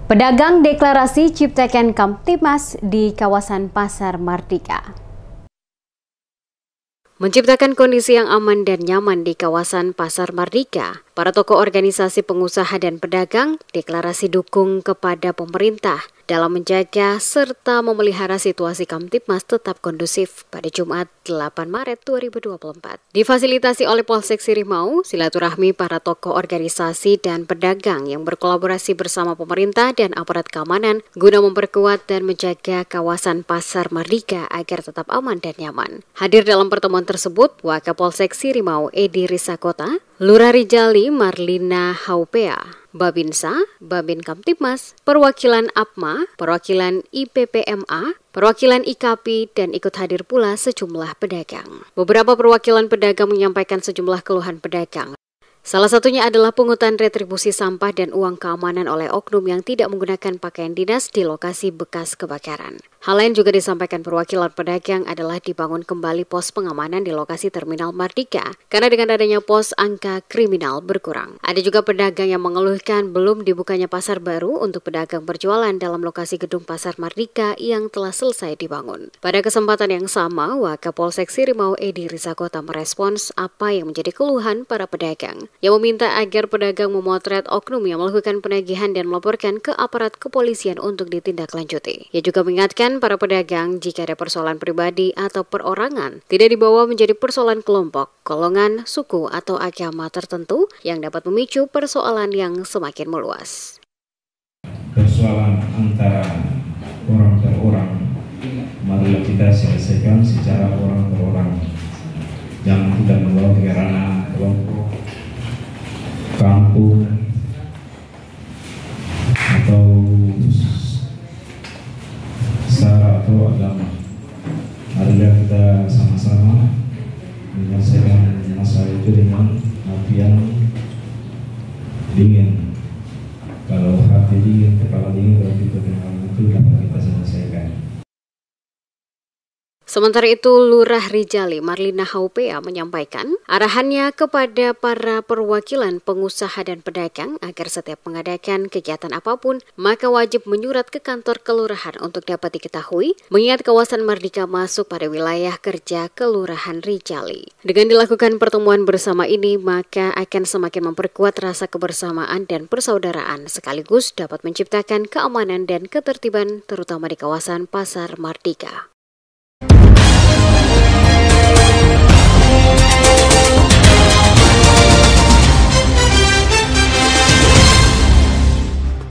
Pedagang deklarasi ciptakan Kamtibmas di kawasan Pasar Mardika. Menciptakan kondisi yang aman dan nyaman di kawasan Pasar Mardika, para tokoh organisasi pengusaha dan pedagang deklarasi dukung kepada pemerintah dalam menjaga serta memelihara situasi Kamtibmas tetap kondusif pada Jumat 8 Maret 2024. Difasilitasi oleh Polsek Sirimau, silaturahmi para tokoh organisasi dan pedagang yang berkolaborasi bersama pemerintah dan aparat keamanan guna memperkuat dan menjaga kawasan Pasar Mardika agar tetap aman dan nyaman. Hadir dalam pertemuan tersebut, Wakapolsek Sirimau Edi Risakota, Lurah Rijali Marlina Haupea, Babinsa, Babin Kamtibmas, perwakilan APMA, perwakilan IPPMA, perwakilan IKAPI, dan ikut hadir pula sejumlah pedagang. Beberapa perwakilan pedagang menyampaikan sejumlah keluhan pedagang. Salah satunya adalah pungutan retribusi sampah dan uang keamanan oleh oknum yang tidak menggunakan pakaian dinas di lokasi bekas kebakaran. Hal lain juga disampaikan perwakilan pedagang adalah dibangun kembali pos pengamanan di lokasi Terminal Mardika, karena dengan adanya pos angka kriminal berkurang. Ada juga pedagang yang mengeluhkan belum dibukanya pasar baru untuk pedagang berjualan dalam lokasi gedung Pasar Mardika yang telah selesai dibangun. Pada kesempatan yang sama, Wakapolsek Sirimau Edi Risakota merespons apa yang menjadi keluhan para pedagang, yang meminta agar pedagang memotret oknum yang melakukan penagihan dan melaporkan ke aparat kepolisian untuk ditindaklanjuti. Ia juga mengingatkan para pedagang jika ada persoalan pribadi atau perorangan tidak dibawa menjadi persoalan kelompok, golongan, suku, atau agama tertentu yang dapat memicu persoalan yang semakin meluas. Persoalan antara orang per orang, marilah kita selesaikan secara orang per orang. Jangan tidak membawa ke ranah kelompok, kampung, atau sara atau agama. Marilah kita sama-sama menyelesaikan masalah itu dengan hati yang dingin. Kalau hati dingin, kepala dingin, berarti pertengahan itu dapat kita selesaikan. Sementara itu, Lurah Rijali Marlina Haupea menyampaikan arahannya kepada para perwakilan pengusaha dan pedagang agar setiap mengadakan kegiatan apapun, maka wajib menyurat ke kantor kelurahan untuk dapat diketahui, mengingat kawasan Mardika masuk pada wilayah kerja Kelurahan Rijali. Dengan dilakukan pertemuan bersama ini, maka akan semakin memperkuat rasa kebersamaan dan persaudaraan, sekaligus dapat menciptakan keamanan dan ketertiban terutama di kawasan Pasar Mardika.